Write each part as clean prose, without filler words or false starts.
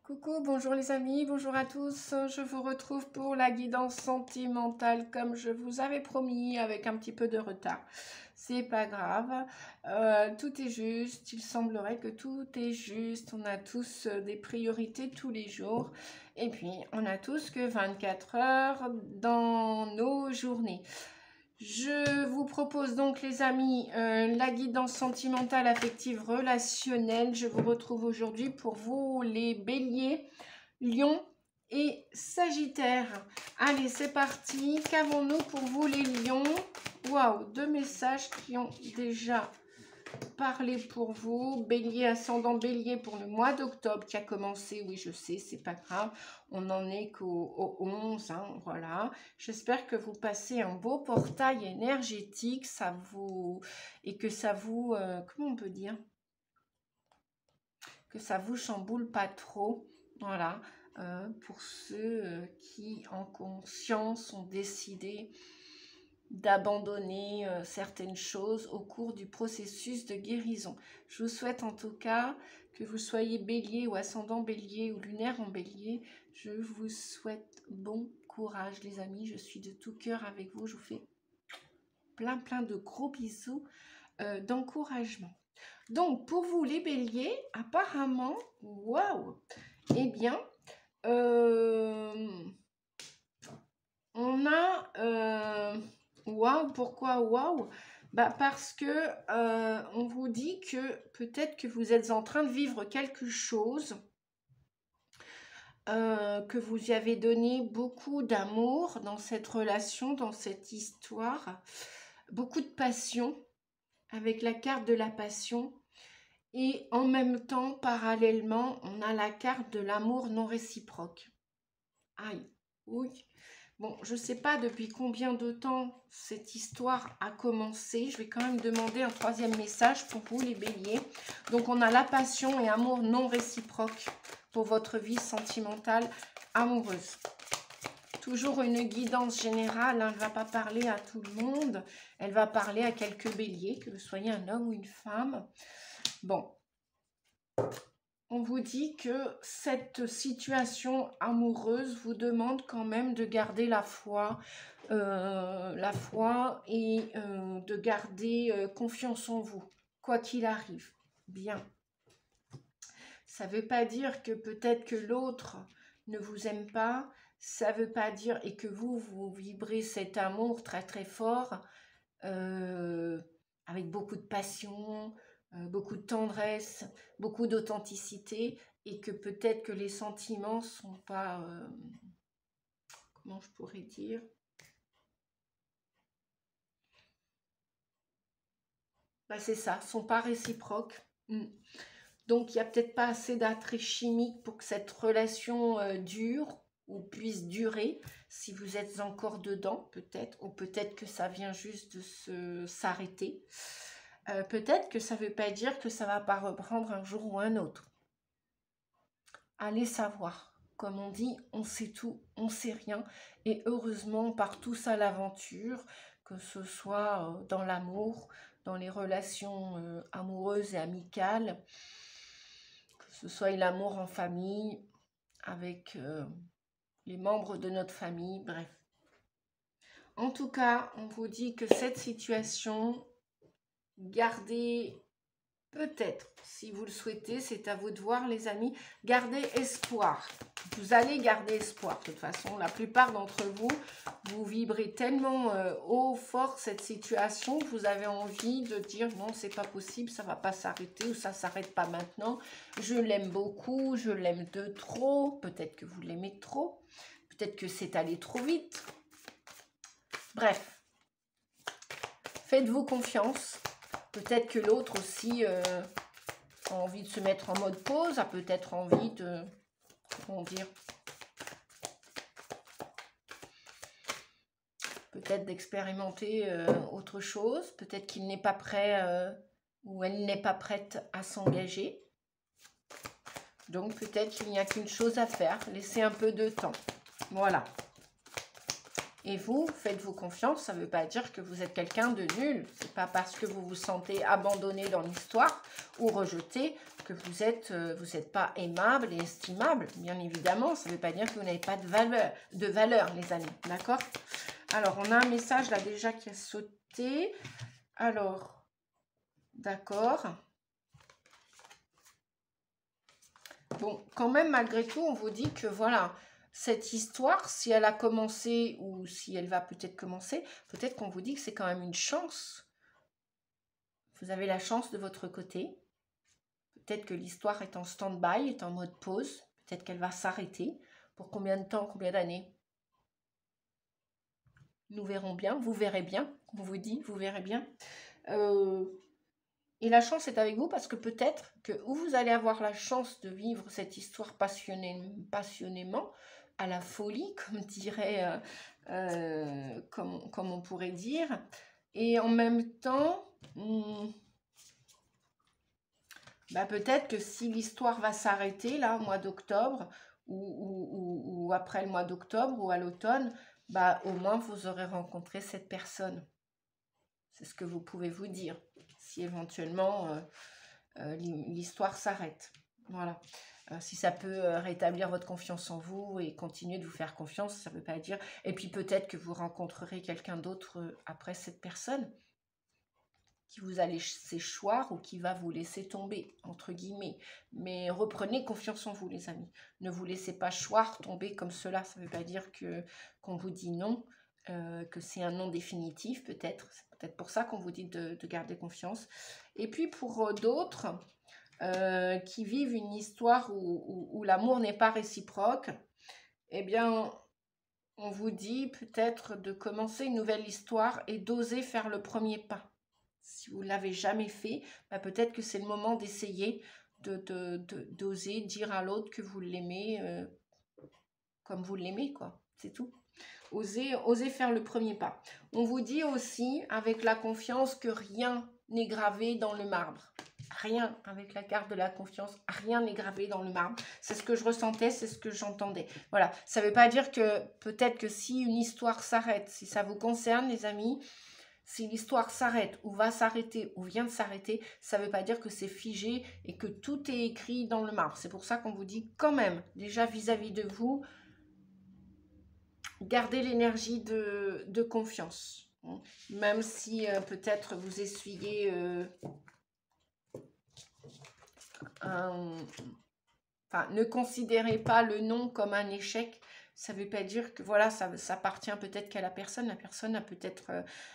Coucou, bonjour les amis, bonjour à tous. Je vous retrouve pour la guidance sentimentale comme je vous avais promis avec un petit peu de retard. C'est pas grave, tout est juste. Il semblerait que tout est juste. On a tous des priorités tous les jours et puis on a tous que 24 heures dans nos journées. Je vous propose donc les amis la guidance sentimentale, affective, relationnelle. Je vous retrouve aujourd'hui pour vous les béliers, lions et sagittaires. Allez, c'est parti. Qu'avons-nous pour vous les lions? Waouh, 2 messages qui ont déjà parlé pour vous. Bélier, ascendant bélier pour le mois d'octobre qui a commencé. Oui, je sais, c'est pas grave. On n'en est qu'au 11, hein, voilà. J'espère que vous passez un beau portail énergétique, et que ça vous, comment on peut dire, que ça vous chamboule pas trop, voilà. Pour ceux qui, en conscience, ont décidé d'abandonner certaines choses au cours du processus de guérison. Je vous souhaite en tout cas, que vous soyez bélier ou ascendant bélier ou lunaire en bélier, je vous souhaite bon courage les amis, je suis de tout cœur avec vous, je vous fais plein de gros bisous d'encouragement. Donc pour vous les béliers, apparemment, waouh, eh bien, on a... waouh, pourquoi waouh? Bah parce que on vous dit que peut-être que vous êtes en train de vivre quelque chose, que vous y avez donné beaucoup d'amour dans cette relation, dans cette histoire, beaucoup de passion, avec la carte de la passion. Et en même temps, parallèlement, on a la carte de l'amour non réciproque. Aïe, oui. Bon, je ne sais pas depuis combien de temps cette histoire a commencé. Je vais quand même demander un troisième message pour vous, les béliers. Donc, on a la passion et amour non réciproque pour votre vie sentimentale amoureuse. Toujours une guidance générale, hein, elle ne va pas parler à tout le monde. Elle va parler à quelques béliers, que vous soyez un homme ou une femme. Bon, on vous dit que cette situation amoureuse vous demande quand même de garder la foi et de garder confiance en vous, quoi qu'il arrive. Bien. Ça ne veut pas dire que peut-être que l'autre ne vous aime pas, ça ne veut pas dire, et que vous vibrez cet amour très très fort, avec beaucoup de passion, beaucoup de tendresse, beaucoup d'authenticité, et que peut-être que les sentiments sont pas, comment je pourrais dire, bah c'est ça, sont pas réciproques. Donc il n'y a peut-être pas assez d'attrait chimique pour que cette relation dure ou puisse durer, si vous êtes encore dedans peut-être, ou peut-être que ça vient juste de s'arrêter. Peut-être que ça ne veut pas dire que ça ne va pas reprendre un jour ou un autre. Allez savoir. Comme on dit, on sait tout, on sait rien. Et heureusement, on part tous à l'aventure, que ce soit dans l'amour, dans les relations amoureuses et amicales, que ce soit l'amour en famille, avec les membres de notre famille, bref. En tout cas, on vous dit que cette situation, gardez peut-être, si vous le souhaitez, c'est à vous de voir les amis, gardez espoir. Vous allez garder espoir. De toute façon, la plupart d'entre vous, vous vibrez tellement haut, fort cette situation que vous avez envie de dire non, c'est pas possible, ça va pas s'arrêter ou ça s'arrête pas maintenant. Je l'aime beaucoup, je l'aime de trop. Peut-être que vous l'aimez trop. Peut-être que c'est allé trop vite. Bref, faites-vous confiance. Peut-être que l'autre aussi a envie de se mettre en mode pause, a peut-être envie de, comment dire, peut-être d'expérimenter autre chose. Peut-être qu'il n'est pas prêt ou elle n'est pas prête à s'engager. Donc peut-être qu'il n'y a qu'une chose à faire, laisser un peu de temps. Voilà. Et vous, faites-vous confiance, ça ne veut pas dire que vous êtes quelqu'un de nul. Ce n'est pas parce que vous vous sentez abandonné dans l'histoire ou rejeté que vous êtes pas aimable et estimable. Bien évidemment, ça ne veut pas dire que vous n'avez pas de valeur, les amis. D'accord? Alors, on a un message là déjà qui a sauté. Alors, d'accord. Bon, quand même, malgré tout, on vous dit que voilà, cette histoire, si elle a commencé ou si elle va peut-être commencer, peut-être qu'on vous dit que c'est quand même une chance. Vous avez la chance de votre côté. Peut-être que l'histoire est en stand-by, est en mode pause. Peut-être qu'elle va s'arrêter. Pour combien de temps, combien d'années? Nous verrons bien, vous verrez bien, on vous dit, vous verrez bien. Et la chance est avec vous parce que peut-être que vous allez avoir la chance de vivre cette histoire passionnément, à la folie, comme dirait, comme on pourrait dire. Et en même temps, peut-être que si l'histoire va s'arrêter là au mois d'octobre ou après le mois d'octobre ou à l'automne, au moins vous aurez rencontré cette personne. C'est ce que vous pouvez vous dire si éventuellement l'histoire s'arrête. Voilà. Si ça peut rétablir votre confiance en vous et continuer de vous faire confiance, ça ne veut pas dire... Et puis peut-être que vous rencontrerez quelqu'un d'autre après cette personne qui vous a laissé choir ou qui va vous laisser tomber, entre guillemets. Mais reprenez confiance en vous, les amis. Ne vous laissez pas choir, tomber comme cela. Ça ne veut pas dire qu'on vous dit non, que c'est un non définitif, peut-être. C'est peut-être pour ça qu'on vous dit de garder confiance. Et puis pour d'autres qui vivent une histoire où l'amour n'est pas réciproque, eh bien, on vous dit peut-être de commencer une nouvelle histoire et d'oser faire le premier pas. Si vous ne l'avez jamais fait, peut-être que c'est le moment d'essayer d'oser dire à l'autre que vous l'aimez comme vous l'aimez, quoi. C'est tout. Osez faire le premier pas. On vous dit aussi, avec la confiance, que rien n'est gravé dans le marbre. Rien, avec la carte de la confiance, rien n'est gravé dans le marbre. C'est ce que je ressentais, c'est ce que j'entendais. Voilà, ça ne veut pas dire que peut-être que si une histoire s'arrête, si ça vous concerne, les amis, si l'histoire s'arrête ou va s'arrêter ou vient de s'arrêter, ça ne veut pas dire que c'est figé et que tout est écrit dans le marbre. C'est pour ça qu'on vous dit quand même, déjà vis-à-vis de vous, gardez l'énergie de confiance. Même si peut-être vous essuyez ne considérez pas le non comme un échec. Ça ne veut pas dire que voilà, ça appartient peut-être qu'à la personne. La personne n'a peut-être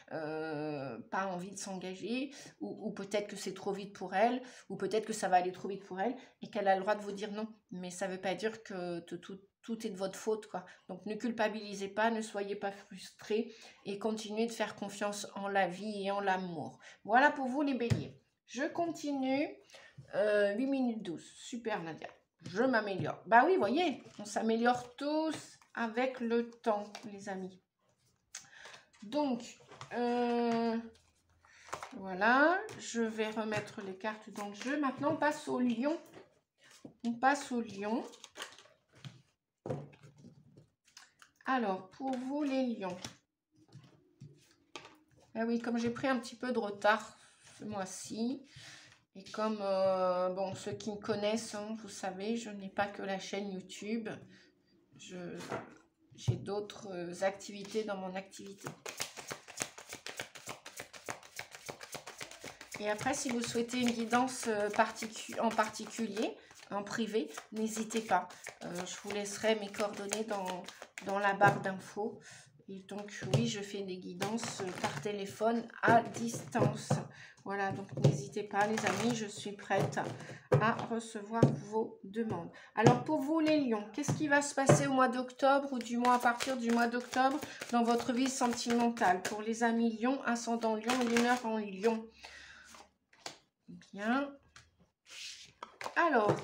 pas envie de s'engager, ou peut-être que c'est trop vite pour elle, ou peut-être que ça va aller trop vite pour elle, et qu'elle a le droit de vous dire non. Mais ça ne veut pas dire que tout est de votre faute, quoi. Donc ne culpabilisez pas, ne soyez pas frustrés, et continuez de faire confiance en la vie et en l'amour. Voilà pour vous les béliers. Je continue. 8 minutes 12. Super Nadia. Je m'améliore. Bah oui, voyez, on s'améliore tous avec le temps, les amis. Donc, voilà, je vais remettre les cartes dans le jeu. Maintenant, on passe au lion. On passe au lion. Alors, pour vous, les lions. Ah oui, comme j'ai pris un petit peu de retard ce mois-ci, et comme, bon, ceux qui me connaissent, hein, vous savez, je n'ai pas que la chaîne YouTube. J'ai d'autres activités dans mon activité. Et après, si vous souhaitez une guidance en particulier, en privé, n'hésitez pas. Je vous laisserai mes coordonnées dans la barre d'infos. Et donc, oui, je fais des guidances par téléphone à distance. Voilà, donc n'hésitez pas, les amis, je suis prête à recevoir vos demandes. Alors, pour vous, les lions, qu'est-ce qui va se passer au mois d'octobre ou du mois à partir du mois d'octobre dans votre vie sentimentale? Pour les amis lions, ascendant lion et lunaire en lion. Bien. Alors,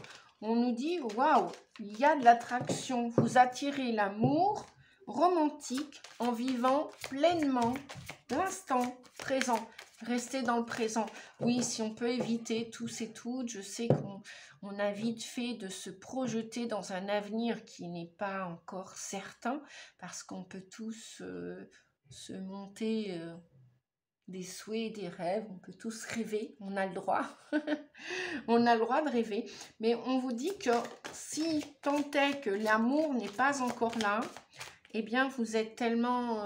on nous dit, waouh, il y a de l'attraction. Vous attirez l'amour romantique en vivant pleinement l'instant présent. Restez dans le présent. Oui, si on peut éviter tous et toutes, je sais qu'on a vite fait de se projeter dans un avenir qui n'est pas encore certain, parce qu'on peut tous se monter des souhaits, des rêves, on peut tous rêver, on a le droit. On a le droit de rêver. Mais on vous dit que si tant est que l'amour n'est pas encore là, eh bien vous êtes tellement...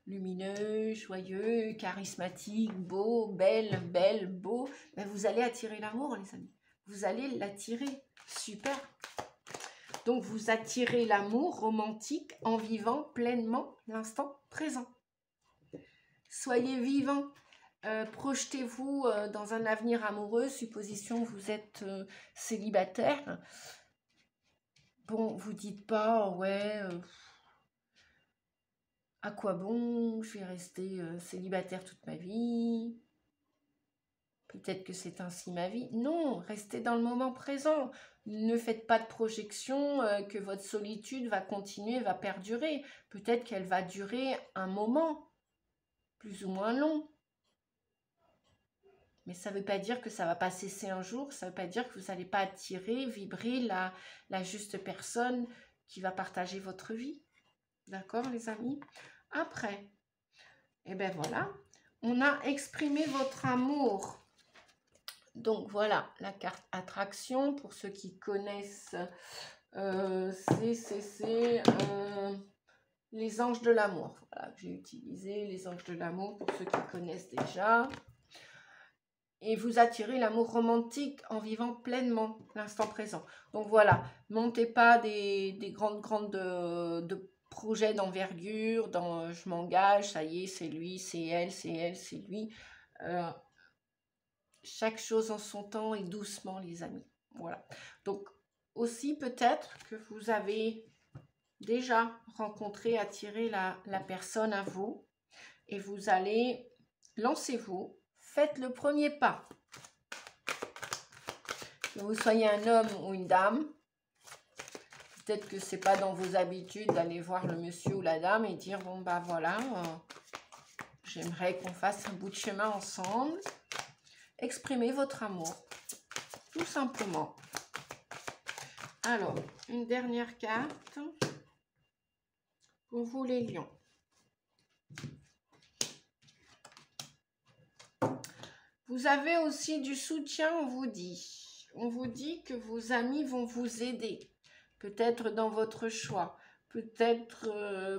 lumineux, joyeux, charismatique, beau, belle, beau, ben vous allez attirer l'amour, les amis. Vous allez l'attirer. Super. Donc, vous attirez l'amour romantique en vivant pleinement l'instant présent. Soyez vivant. Projetez-vous dans un avenir amoureux, supposition vous êtes célibataire. Bon, vous dites pas, ouais... à quoi bon, je vais rester célibataire toute ma vie, peut-être que c'est ainsi ma vie. Non, restez dans le moment présent. Ne faites pas de projection que votre solitude va continuer, va perdurer. Peut-être qu'elle va durer un moment, plus ou moins long. Mais ça ne veut pas dire que ça ne va pas cesser un jour, ça ne veut pas dire que vous n'allez pas attirer, vibrer la juste personne qui va partager votre vie. D'accord, les amis? Après, et bien voilà, on a exprimé votre amour. Donc voilà, la carte attraction, pour ceux qui connaissent, c'est les anges de l'amour. Voilà, j'ai utilisé les anges de l'amour pour ceux qui connaissent déjà. Et vous attirez l'amour romantique en vivant pleinement l'instant présent. Donc voilà, montez pas des grandes de projets d'envergure, dans je m'engage, ça y est, c'est lui, c'est elle, c'est lui. Chaque chose en son temps et doucement, les amis. Voilà. Donc aussi peut-être que vous avez déjà rencontré, attiré la personne à vous et vous allez, lancez-vous, faites le premier pas. Que vous soyez un homme ou une dame, peut-être que c'est pas dans vos habitudes d'aller voir le monsieur ou la dame et dire bon bah voilà, j'aimerais qu'on fasse un bout de chemin ensemble. Exprimez votre amour, tout simplement. Alors, une dernière carte pour vous les lions. Vous avez aussi du soutien, on vous dit. On vous dit que vos amis vont vous aider. Peut-être dans votre choix. Peut-être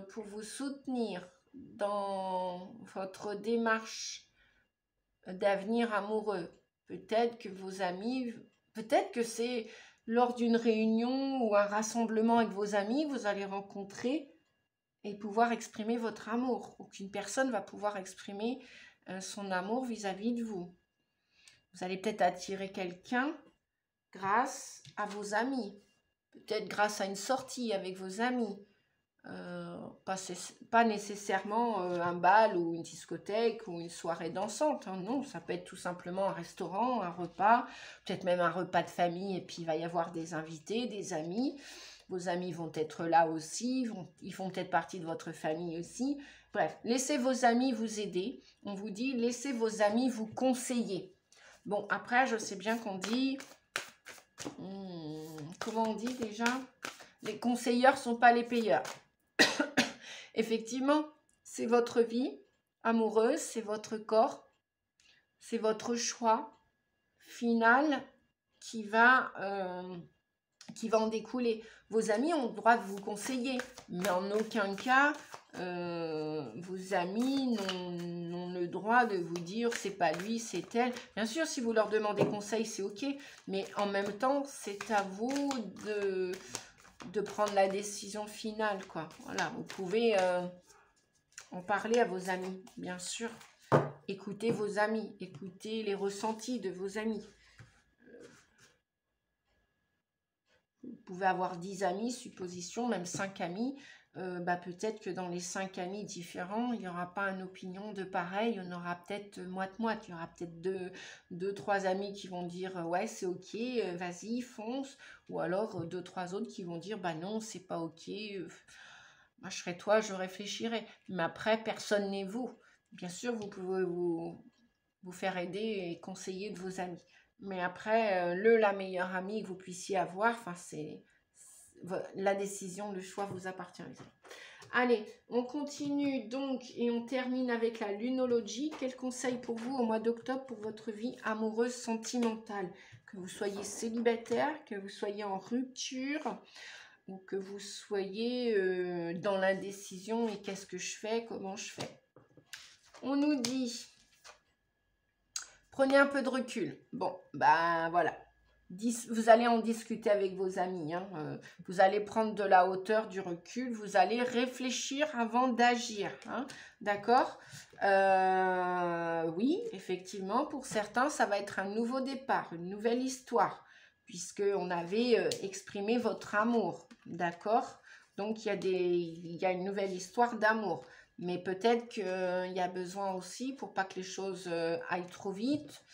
pour vous soutenir dans votre démarche d'avenir amoureux. Peut-être que vos amis... Peut-être que c'est lors d'une réunion ou un rassemblement avec vos amis, vous allez rencontrer et pouvoir exprimer votre amour. Aucune personne va pouvoir exprimer son amour vis-à-vis de vous. Vous allez peut-être attirer quelqu'un grâce à vos amis. Peut-être grâce à une sortie avec vos amis. Pas nécessairement un bal ou une discothèque ou une soirée dansante. Hein. Non, ça peut être tout simplement un restaurant, un repas, peut-être même un repas de famille et puis il va y avoir des invités, des amis. Vos amis vont être là aussi, ils font peut-être partie de votre famille aussi. Bref, laissez vos amis vous aider. On vous dit, laissez vos amis vous conseiller. Bon, après, je sais bien qu'on dit... comment on dit déjà? Les conseilleurs ne sont pas les payeurs. Effectivement, c'est votre vie amoureuse, c'est votre corps, c'est votre choix final qui va en découler. Vos amis ont le droit de vous conseiller, mais en aucun cas, vos amis n'ont le droit de vous dire c'est pas lui, c'est elle. Bien sûr, si vous leur demandez conseil, c'est ok, mais en même temps, c'est à vous de prendre la décision finale, quoi. Voilà, vous pouvez en parler à vos amis, bien sûr. Écoutez vos amis, écoutez les ressentis de vos amis. Vous pouvez avoir 10 amis, supposition, même 5 amis. Peut-être que dans les 5 amis différents, il n'y aura pas une opinion de pareil. Il y en aura peut-être moite-moite. Il y aura peut-être 2-3 amis qui vont dire ouais, c'est ok, vas-y, fonce. Ou alors 2-3 autres qui vont dire bah non, c'est pas ok. Moi, je serais toi, je réfléchirais. Mais après, personne n'est vous. Bien sûr, vous pouvez vous faire aider et conseiller de vos amis. Mais après, la meilleure amie que vous puissiez avoir, enfin, c'est la décision, le choix vous appartient. Allez, on continue donc et on termine avec la lunologie. Quel conseil pour vous au mois d'octobre pour votre vie amoureuse sentimentale? Que vous soyez célibataire, que vous soyez en rupture ou que vous soyez dans l'indécision et qu'est-ce que je fais, comment je fais? On nous dit, prenez un peu de recul. Bon, ben voilà. Vous allez en discuter avec vos amis. Hein. Vous allez prendre de la hauteur, du recul. Vous allez réfléchir avant d'agir. Hein. D'accord? Oui, effectivement, pour certains, ça va être un nouveau départ, une nouvelle histoire, puisqu'on avait exprimé votre amour. D'accord? Donc, il y a une nouvelle histoire d'amour. Mais peut-être qu'il y a besoin aussi, pour pas que les choses aillent trop vite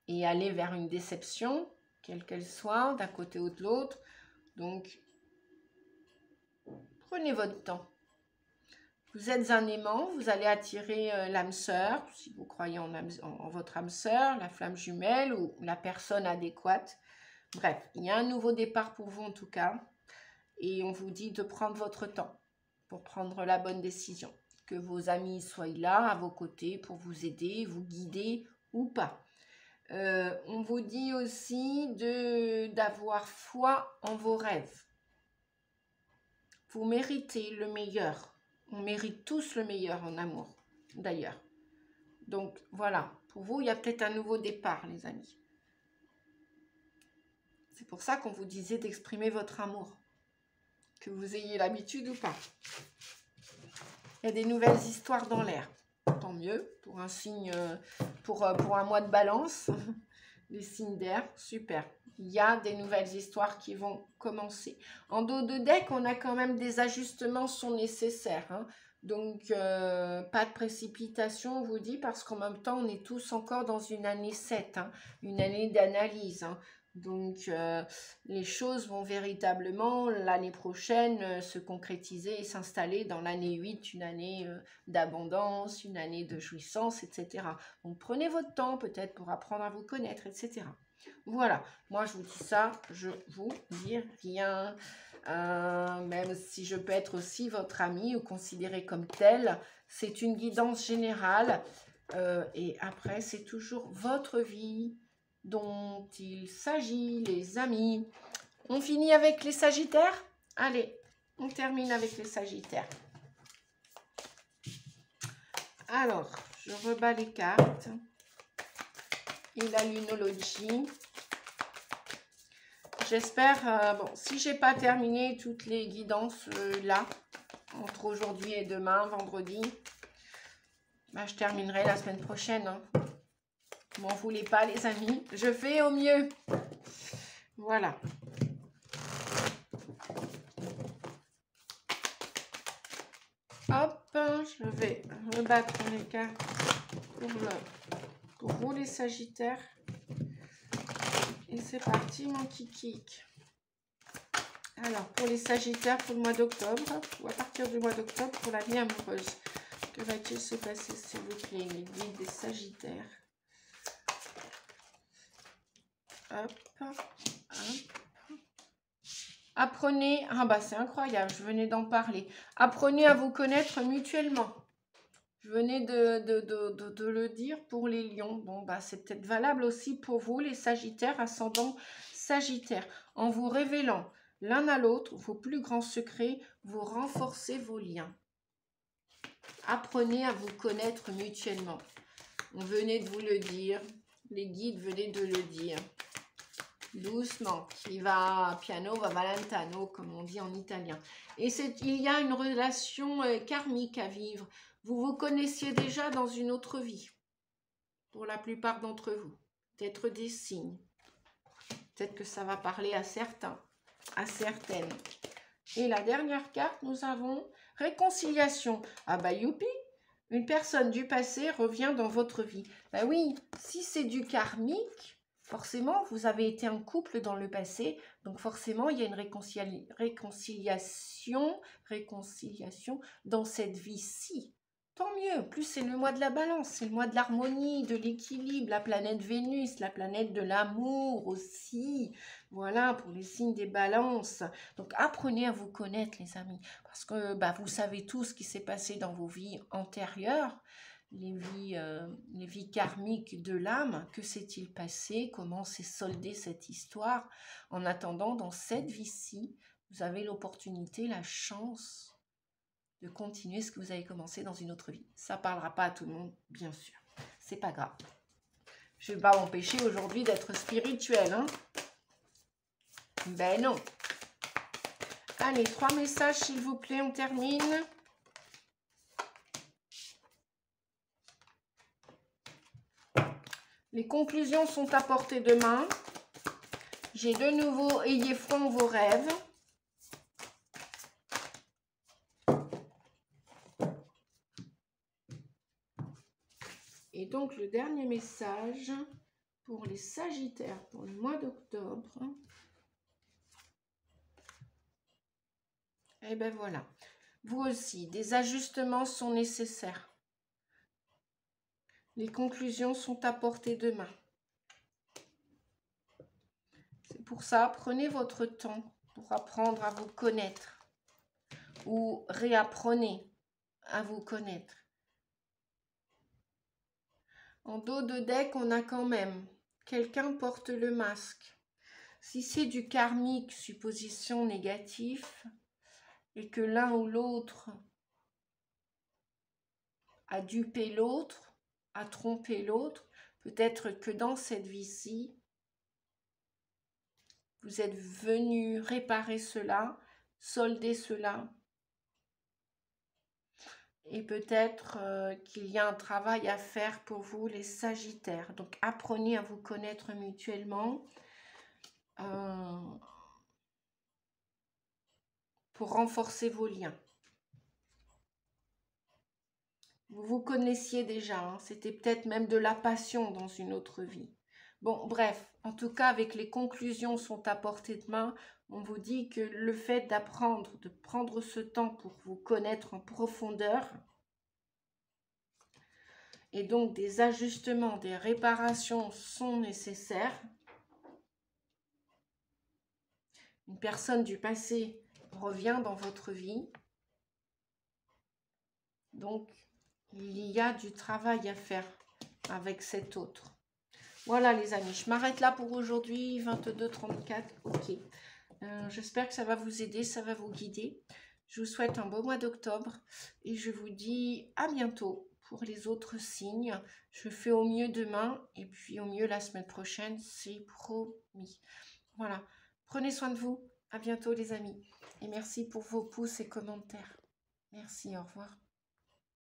et aller vers une déception, quelle qu'elle soit, d'un côté ou de l'autre. Donc, prenez votre temps. Vous êtes un aimant, vous allez attirer l'âme sœur, si vous croyez en votre âme sœur, la flamme jumelle ou la personne adéquate. Bref, il y a un nouveau départ pour vous en tout cas. Et on vous dit de prendre votre temps pour prendre la bonne décision. Que vos amis soient là, à vos côtés, pour vous aider, vous guider ou pas. On vous dit aussi d'avoir foi en vos rêves. Vous méritez le meilleur. On mérite tous le meilleur en amour, d'ailleurs. Donc, voilà. Pour vous, il y a peut-être un nouveau départ, les amis. C'est pour ça qu'on vous disait d'exprimer votre amour. Que vous ayez l'habitude ou pas. Il y a des nouvelles histoires dans l'air. Tant mieux pour un signe, pour un mois de balance. Les signes d'air, super. Il y a des nouvelles histoires qui vont commencer. En dos de deck, on a quand même des ajustements sont nécessaires. Hein. Donc, pas de précipitation, on vous dit, parce qu'en même temps, on est tous encore dans une année 7, hein, une année d'analyse. Hein. Donc, les choses vont véritablement, l'année prochaine, se concrétiser et s'installer dans l'année 8, une année d'abondance, une année de jouissance, etc. Donc, prenez votre temps peut-être pour apprendre à vous connaître, etc. Voilà, moi je vous dis ça, je vous dis rien. Même si je peux être aussi votre ami ou considérée comme telle, c'est une guidance générale. Et après, c'est toujours votre vie dont il s'agit, les amis. On finit avec les Sagittaires? Allez, on termine avec les Sagittaires. Alors, je rebats les cartes. Et la lunologie. J'espère, bon, si j'ai pas terminé toutes les guidances là, entre aujourd'hui et demain, vendredi, bah, je terminerai la semaine prochaine. Hein. M'en voulez pas, les amis. Je fais au mieux. Voilà. Hop, je vais rebattre les cartes pour vous, les Sagittaires. Et c'est parti, mon kikik. Alors, pour les Sagittaires, pour le mois d'octobre, ou à partir du mois d'octobre, pour la vie amoureuse, que va-t-il se passer, s'il vous plaît, les guides des Sagittaires? Hop, hop. Apprenez, ah bah c'est incroyable, je venais d'en parler. Apprenez à vous connaître mutuellement. Je venais de le dire pour les lions. Bon, bah c'est peut-être valable aussi pour vous, les Sagittaires, ascendant Sagittaire. En vous révélant l'un à l'autre vos plus grands secrets, vous renforcez vos liens. Apprenez à vous connaître mutuellement. On venait de vous le dire, les guides venaient de le dire. Doucement, qui va piano, va valentano, comme on dit en italien. Et il y a une relation karmique à vivre. Vous vous connaissiez déjà dans une autre vie, pour la plupart d'entre vous. Peut-être des signes. Peut-être que ça va parler à certains, à certaines. Et la dernière carte, nous avons réconciliation. Ah bah youpi, une personne du passé revient dans votre vie. Bah oui, si c'est du karmique, forcément, vous avez été un couple dans le passé, donc forcément, il y a une réconciliation dans cette vie-ci. Tant mieux, plus c'est le mois de la balance, c'est le mois de l'harmonie, de l'équilibre, la planète Vénus, la planète de l'amour aussi. Voilà, pour les signes des balances. Donc apprenez à vous connaître, les amis, parce que vous savez tout ce qui s'est passé dans vos vies antérieures, les vies karmiques de l'âme. Que s'est-il passé? Comment s'est soldée cette histoire? En attendant, dans cette vie-ci, vous avez l'opportunité, la chance de continuer ce que vous avez commencé dans une autre vie. Ça ne parlera pas à tout le monde, bien sûr. C'est pas grave. Je ne vais pas m'empêcher aujourd'hui d'être spirituelle. Hein, ben non. Allez, 3 messages, s'il vous plaît, on termine. Les conclusions sont à portée de main. J'ai de nouveau, ayez foi en vos rêves. Et donc, le dernier message pour les Sagittaires pour le mois d'octobre. Et ben voilà. Vous aussi, des ajustements sont nécessaires. Les conclusions sont à portée de main. C'est pour ça, prenez votre temps pour apprendre à vous connaître. Ou réapprenez à vous connaître. En dos de deck, on a quand même quelqu'un porte le masque. Si c'est du karmique, supposition négative, et que l'un ou l'autre a dupé l'autre, a trompé l'autre, peut-être que dans cette vie-ci, vous êtes venu réparer cela, solder cela. Et peut-être qu'il y a un travail à faire pour vous, les Sagittaires. Donc, apprenez à vous connaître mutuellement pour renforcer vos liens. Vous vous connaissiez déjà, hein, c'était peut-être même de la passion dans une autre vie. Bon, bref, en tout cas, avec les conclusions sont à portée de main, on vous dit que le fait d'apprendre, de prendre ce temps pour vous connaître en profondeur, et donc des ajustements, des réparations sont nécessaires. Une personne du passé revient dans votre vie. Donc, il y a du travail à faire avec cet autre. Voilà les amis, je m'arrête là pour aujourd'hui, 22h34, ok. J'espère que ça va vous aider, ça va vous guider. Je vous souhaite un beau mois d'octobre et je vous dis à bientôt pour les autres signes. Je fais au mieux demain et puis au mieux la semaine prochaine, c'est promis. Voilà, prenez soin de vous, à bientôt les amis. Et merci pour vos pouces et commentaires. Merci, au revoir.